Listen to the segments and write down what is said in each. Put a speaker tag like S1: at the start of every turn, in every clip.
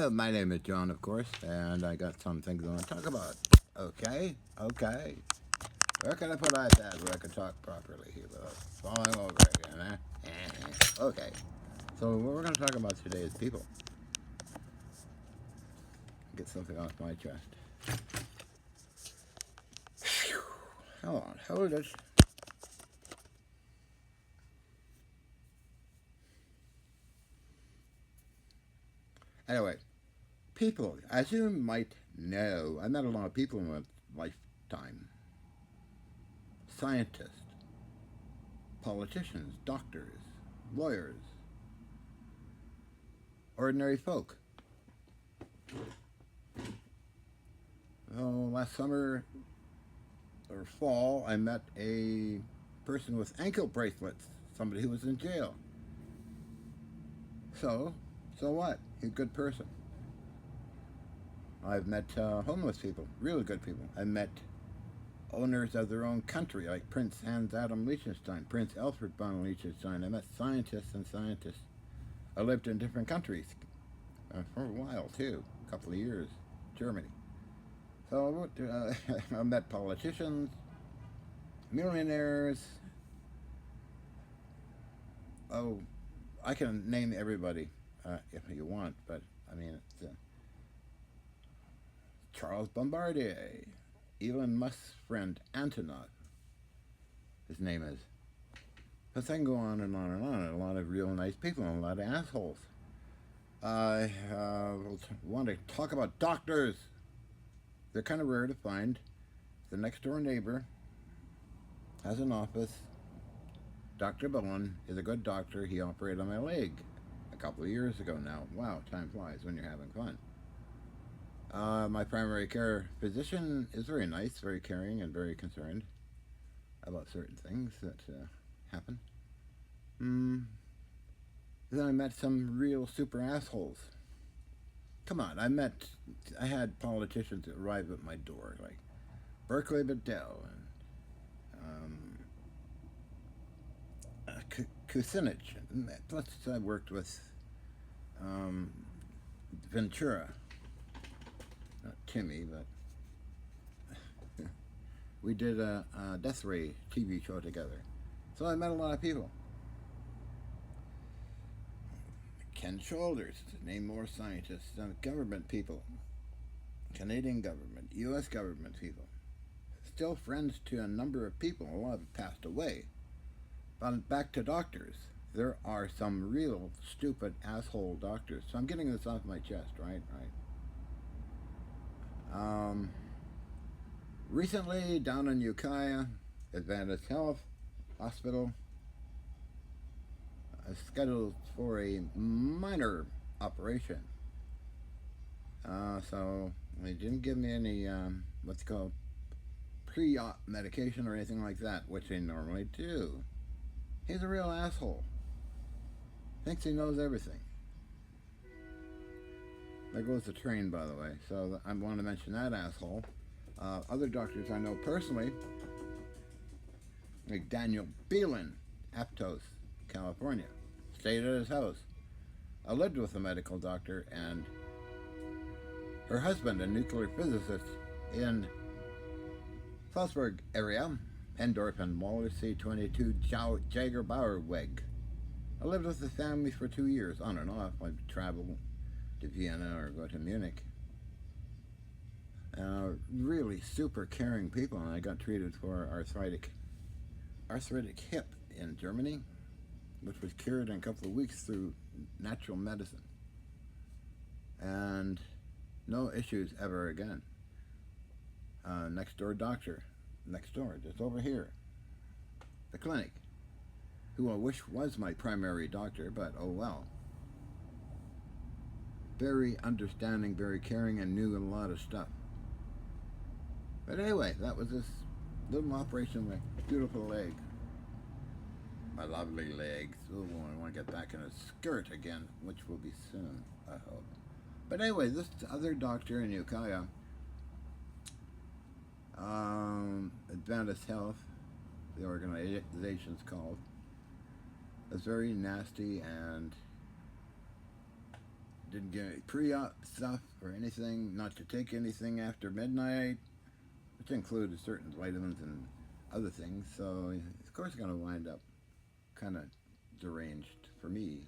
S1: My name is John, of course, and I got some things I want to talk about. Okay, okay. Where can I put iPad where I can talk properly here without falling over again? Okay. So what we're going to talk about today is people. Get something off my chest. Hold on, hold it. Anyway, people, as you might know, I met a lot of people in my lifetime. Scientists, politicians, doctors, lawyers, ordinary folk. Oh, last summer or fall, I met a person with ankle bracelets, somebody who was in jail. So, so what? He's a good person. I've met homeless people, really good people. I met owners of their own country, like Prince Hans Adam Liechtenstein, Prince Alfred von Liechtenstein. I met scientists and scientists. I lived in different countries for a while, too, a couple of years, Germany. So I met politicians, millionaires. Oh, I can name everybody if you want, but I mean, it's, Charles Bombardier, Elon Musk's friend Antonov, his name is. But I can go on and on and on. A lot of real nice people and a lot of assholes. I want to talk about doctors. They're kind of rare to find. The next door neighbor has an office. Dr. Bowen is a good doctor. He operated on my leg a couple of years ago now. Wow, time flies when you're having fun. My primary care physician is very nice, very caring, and very concerned about certain things that happen. Mm. Then I met some real super assholes. Come on, I had politicians arrive at my door, like Berkeley Bedell and Kucinich. Plus, I worked with um, Ventura, not Timmy, but we did a Death Ray TV show together. So I met a lot of people. Ken Shoulders, to name more scientists, government people, Canadian government, U.S. government people. Still friends to a number of people. A lot have passed away. But back to doctors. There are some real stupid asshole doctors. So I'm getting this off my chest, right? Um, Recently, down in Ukiah, Advantage Health Hospital, scheduled for a minor operation. So they didn't give me any what's called pre-op medication or anything like that, which they normally do. He's a real asshole. Thinks he knows everything. There goes the train, by the way. So I want to mention that asshole. Other doctors I know personally, like Daniel Beelan, Aptos, California, stayed at his house. I lived with a medical doctor and her husband, a nuclear physicist in Salzburg area, Endorf and Waller C-22 Jager Bauer Weg. I lived with the family for 2 years, on and off. I'd travel to Vienna or go to Munich. Really super caring people, and I got treated for arthritic hip in Germany, which was cured in a couple of weeks through natural medicine. And no issues ever again. Next door doctor, next door, just over here, the clinic, who I wish was my primary doctor, but oh well. Very understanding, very caring, and knew a lot of stuff. But anyway, that was this little operation on my beautiful leg. My lovely legs. Oh, I want to get back in a skirt again, which will be soon, I hope. But anyway, this other doctor in Ukiah, Adventist Health, the organization's called, is very nasty and Didn't get any pre-op stuff or anything. Not to take anything after midnight, which included certain vitamins and other things. So of course, going to wind up kind of deranged for me.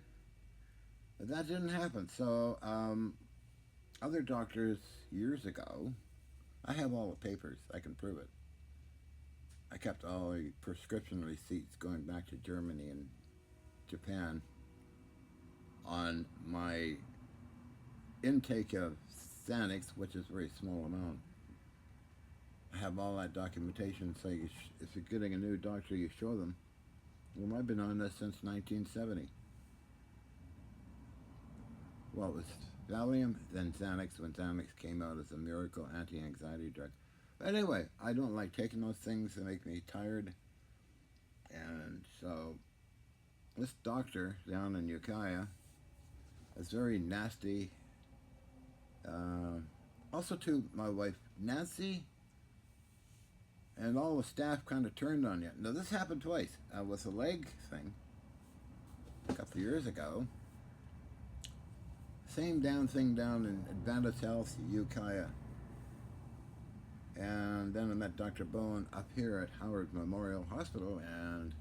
S1: But that didn't happen. So other doctors years ago, I have all the papers. I can prove it. I kept all the prescription receipts going back to Germany and Japan on my intake of Xanax, which is a very small amount. I have all that documentation, so if you're getting a new doctor, you show them. Well, I've been on this since 1970. Well, it was Valium, then Xanax, when Xanax came out as a miracle anti-anxiety drug. But anyway, I don't like taking those things. They make me tired. And so this doctor down in Ukiah is very nasty. Also, to my wife Nancy, and all the staff kind of turned on you. Now, this happened twice with the leg thing a couple of years ago. Same thing down in Advantage Health, Ukiah. And then I met Dr. Bowen up here at Howard Memorial Hospital, and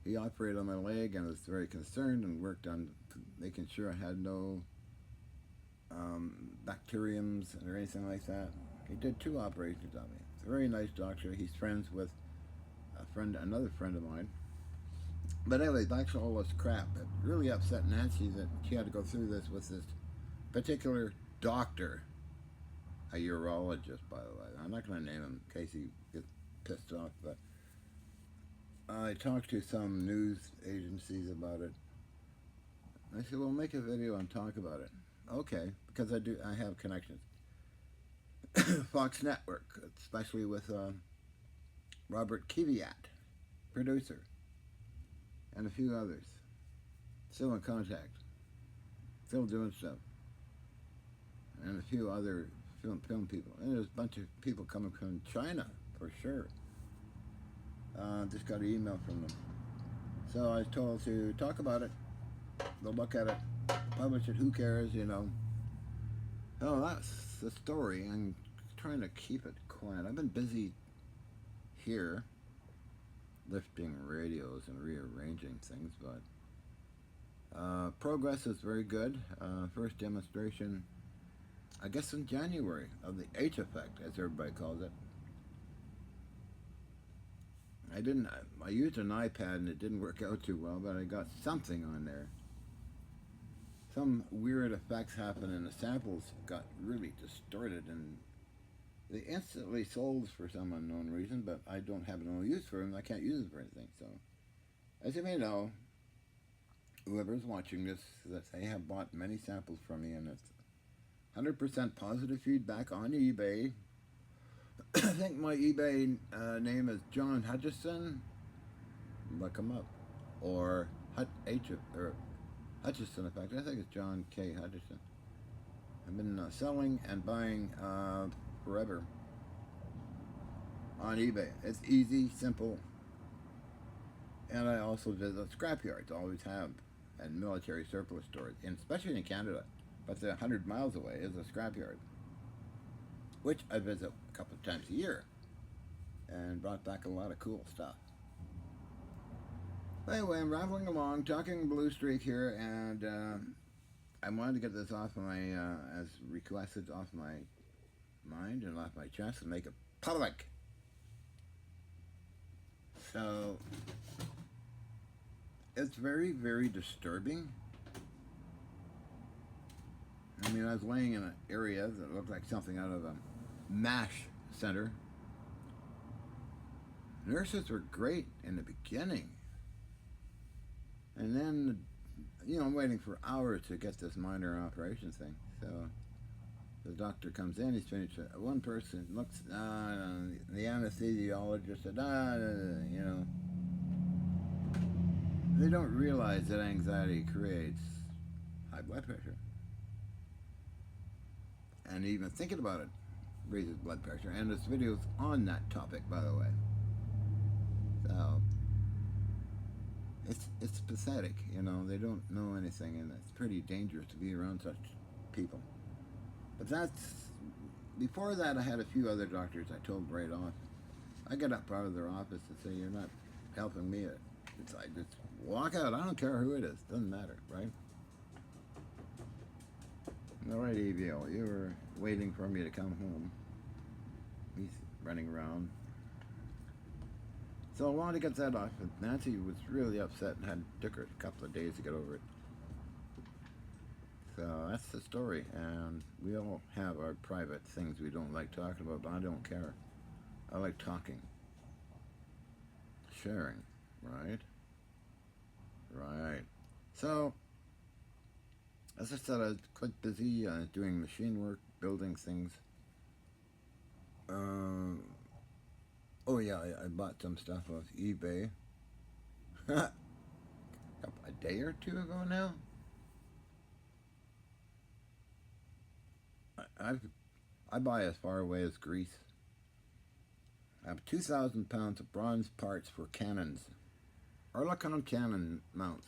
S1: he operated on my leg and was very concerned and worked on making sure I had no bacteriums or anything like that. He did 2 operations on me. He's a very nice doctor. He's friends with another friend of mine. But anyway, back to all this crap. It really upset Nancy that she had to go through this with this particular doctor, a urologist, by the way. I'm not going to name him in case he gets pissed off, but I talked to some news agencies about it. I said, well, make a video and talk about it. Okay, because I have connections. Fox Network, especially with Robert Kiviat, producer, and a few others. Still in contact. Still doing stuff. And a few other film people. And there's a bunch of people coming from China, for sure. Just got an email from them. So I was told to talk about it. They'll look at it, publish it, who cares, you know. Oh, that's the story. I'm trying to keep it quiet. I've been busy here lifting radios and rearranging things, but progress is very good. First demonstration, I guess in January, of the H effect, as everybody calls it. I used an iPad and it didn't work out too well, but I got something on there. Some weird effects happened and the samples got really distorted, and they instantly sold for some unknown reason, but I don't have no use for them. I can't use them for anything. So, as you may know, whoever's watching this, that they have bought many samples from me, and it's 100% positive feedback on eBay. I think my eBay name is John Hutchison. Look him up. Or Hutchison, in fact. I think it's John K. Hutchison. I've been selling and buying forever on eBay. It's easy, simple. And I also visit scrapyards, always have, and military surplus stores, and especially in Canada. But 100 miles away is a scrapyard, which I visit a couple of times a year, and brought back a lot of cool stuff. Anyway, I'm rambling along, talking Blue Streak here, and I wanted to get this off my, as requested, off my mind and off my chest and make it public. So, it's very, very disturbing. I mean, I was laying in an area that looked like something out of a MASH center. Nurses were great in the beginning. And then, you know, I'm waiting for hours to get this minor operation thing. So the doctor comes in, he's finished. One person looks, the anesthesiologist said, you know, they don't realize that anxiety creates high blood pressure. And even thinking about it raises blood pressure. And this video's on that topic, by the way. So, it's pathetic. You know, they don't know anything, and it's pretty dangerous to be around such people. But that's before that. I had a few other doctors I told right off. I get up out of their office and say, "You're not helping me." It's like just walk out. I don't care who it is. Doesn't matter, right? All right, EVO, you were waiting for me to come home. He's running around. So I wanted to get that off. But Nancy was really upset and took her a couple of days to get over it. So that's the story. And we all have our private things we don't like talking about, but I don't care. I like talking, sharing, right? Right. So, as I said, I was quite busy doing machine work, building things. Um, oh yeah, I bought some stuff off eBay a day or two ago now. I, I've I buy as far away as Greece. I have 2,000 pounds of bronze parts for cannons. Oerlikon cannon mounts.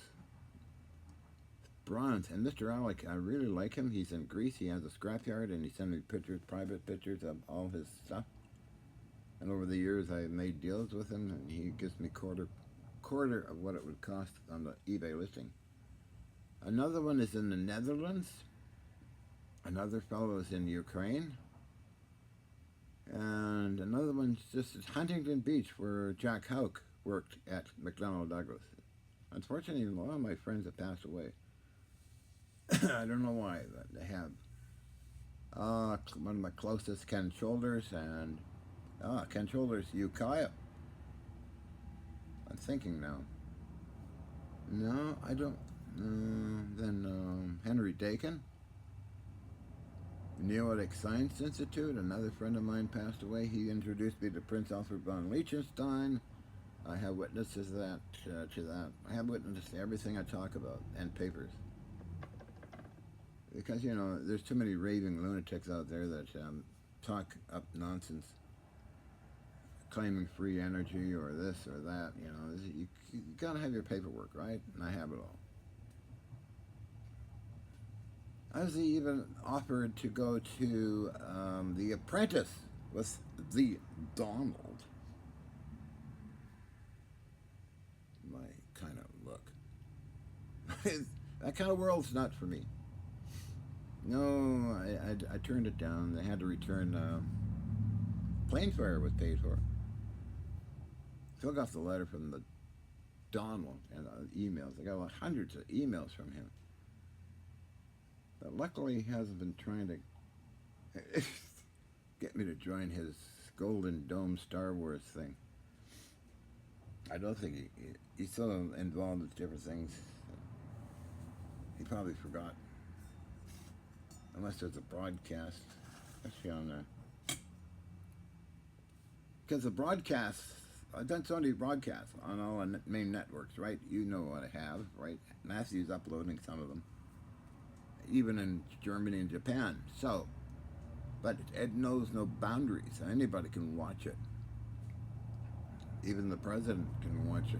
S1: Bronze. And Mr. Alec, I really like him. He's in Greece. He has a scrapyard, and he sends me pictures, private pictures of all his stuff. And over the years, I made deals with him, and he gives me quarter of what it would cost on the eBay listing. Another one is in the Netherlands. Another fellow is in Ukraine. And another one's just at Huntington Beach, where Jack Houck worked at McDonnell Douglas. Unfortunately, a lot of my friends have passed away. I don't know why, but they have. One of my closest, Ken Shoulders, and Ken Shoulders, Ukiah. I'm thinking now. No, I don't. Then Henry Dakin, Neotic Science Institute. Another friend of mine passed away. He introduced me to Prince Alfred von Liechtenstein. I have witnesses to that. I have witnesses to everything I talk about and papers. Because, you know, there's too many raving lunatics out there that talk up nonsense, claiming free energy or this or that. You know, you gotta have your paperwork, right? And I have it all. I was even offered to go to The Apprentice with the Donald. My kind of look. That kind of world's not for me. No, I turned it down. They had to return. Plane fare was paid for. Still got the letter from the Donald and emails. I got like hundreds of emails from him. But luckily, he hasn't been trying to get me to join his Golden Dome Star Wars thing. I don't think he's so involved with different things. He probably forgot. Unless there's a broadcast, especially on the. Because the broadcasts, I've done so many broadcasts on all the main networks, right? You know what I have, right? Matthew's uploading some of them, even in Germany and Japan. So, but it knows no boundaries. Anybody can watch it. Even the president can watch it.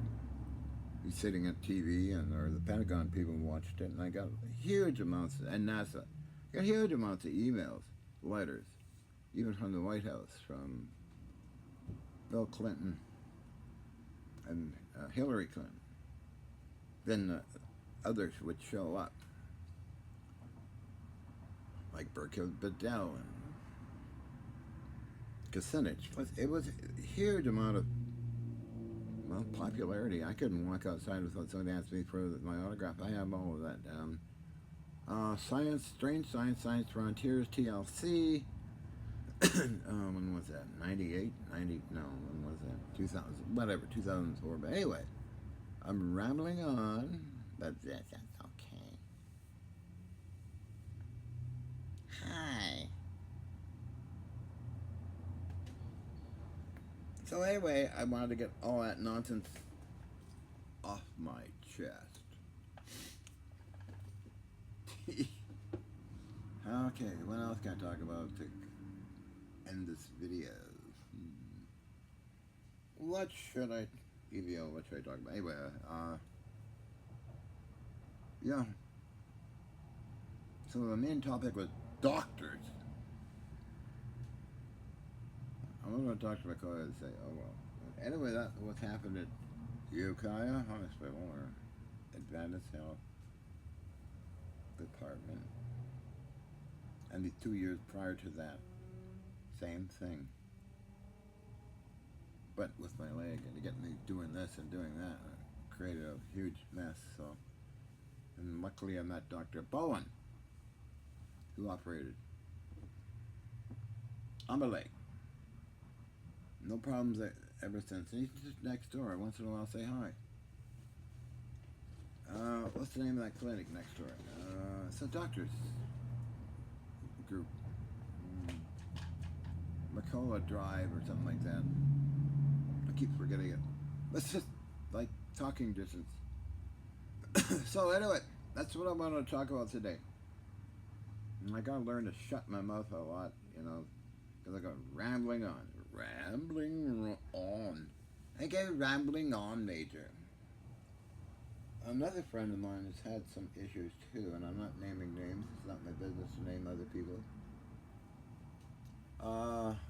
S1: He's sitting at TV, or the Pentagon people watched it, and I got huge amounts, and NASA got huge amounts of emails, letters, even from the White House, from Bill Clinton and Hillary Clinton. Then others would show up, like Berkel Bedell and Kucinich. It was a huge amount of popularity. I couldn't walk outside without somebody asking me for my autograph. I have all of that down. Science, Strange Science, Science Frontiers, TLC. When was that? 98? 90? No, when was that? 2000, whatever, 2004. But anyway, I'm rambling on, but that's okay. Hi. So anyway, I wanted to get all that nonsense off my chest. Okay, what else can I talk about to end this video? What should I, EVO, what should I talk about? Anyway, Yeah. So the main topic was doctors. I'm going to talk to McCoy and say, oh well. Anyway, that's what's happened at Ukiah Hospital or Adventist Health Department. And the 2 years prior to that, same thing. But with my leg and to get me doing this and doing that, created a huge mess. So, and luckily I met Dr. Bowen, who operated on my leg. No problems ever since. And he's just next door. Once in a while, say hi. What's the name of that clinic next door? It's a doctor's group. McCullough Drive or something like that. I keep forgetting it. It's just like talking distance. So anyway, that's what I want to talk about today. And I gotta learn to shut my mouth a lot, because I go rambling on. Rambling on. Okay, rambling on, Major. Another friend of mine has had some issues too, and I'm not naming names. It's not my business to name other people.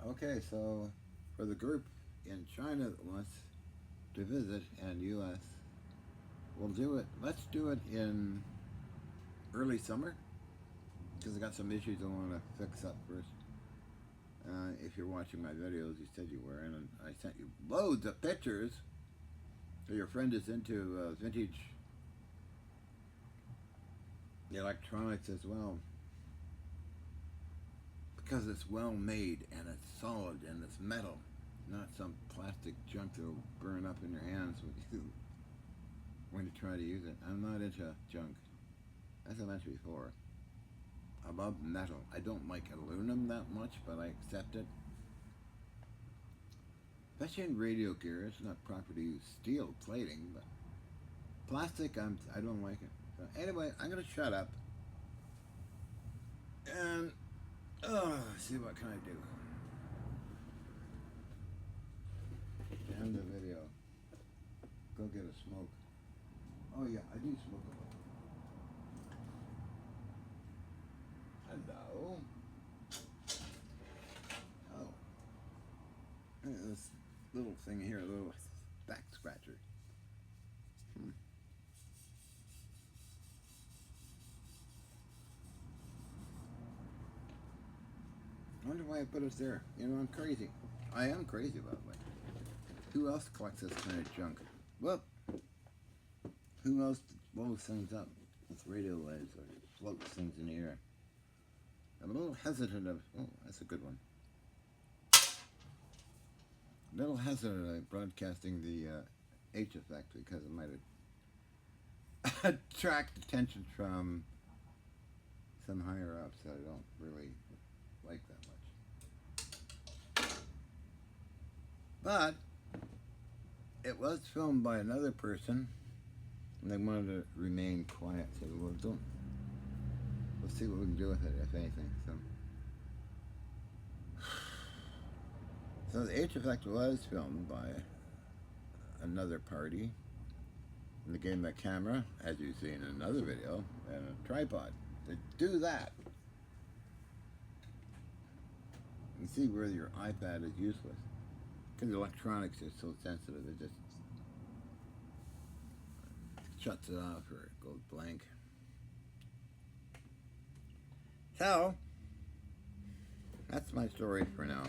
S1: Okay, so for the group in China that wants to visit and U.S., we'll do it. Let's do it in early summer, because I got some issues I want to fix up first. If you're watching my videos, you said you were, and I sent you loads of pictures. So your friend is into vintage electronics as well, because it's well made and it's solid and it's metal, not some plastic junk that'll burn up in your hands when you try to use it. I'm not into junk, as I mentioned before. I love metal. I don't like aluminum that much, but I accept it. Especially in radio gear, it's not proper to use steel plating, but plastic, I don't like it. So anyway, I'm gonna shut up and see what can I do. End the video. Go get a smoke. Oh yeah, I do smoke a lot. Hello. Oh. This little thing here, a little back scratcher. I wonder why I put us there. I'm crazy. I am crazy about it. Who else collects this kind of junk? Well, who else blows things up with radio waves or floats things in the air? I'm a little hesitant of. Oh, that's a good one. A little hesitant of broadcasting the H effect because it might attract attention from some higher ups that I don't really like that much. But it was filmed by another person, and they wanted to remain quiet. So we'll see what we can do with it, if anything. So the H effect was filmed by another party, and they gave them a camera, as you see in another video, and a tripod to do that. You see where your iPad is useless, because the electronics is so sensitive, it just shuts it off or it goes blank. So, that's my story for now.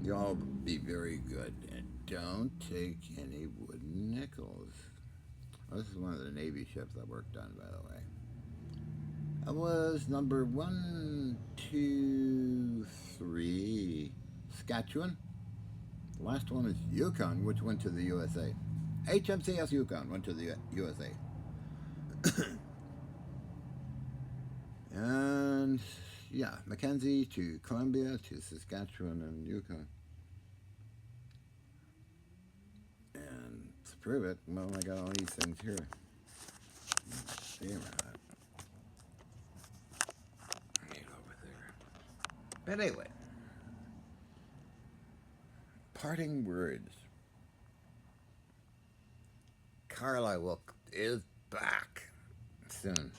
S1: You all be very good and don't take any wooden nickels. Well, this is one of the Navy ships I worked on, by the way. I was number 1, 2, 3, Saskatchewan. The last one is Yukon, which went to the USA. HMCS Yukon went to the USA. And yeah, Mackenzie to Columbia to Saskatchewan and Yukon. And to prove it, well, I got all these things here. Over there. But anyway, parting words. Carlisle is back soon.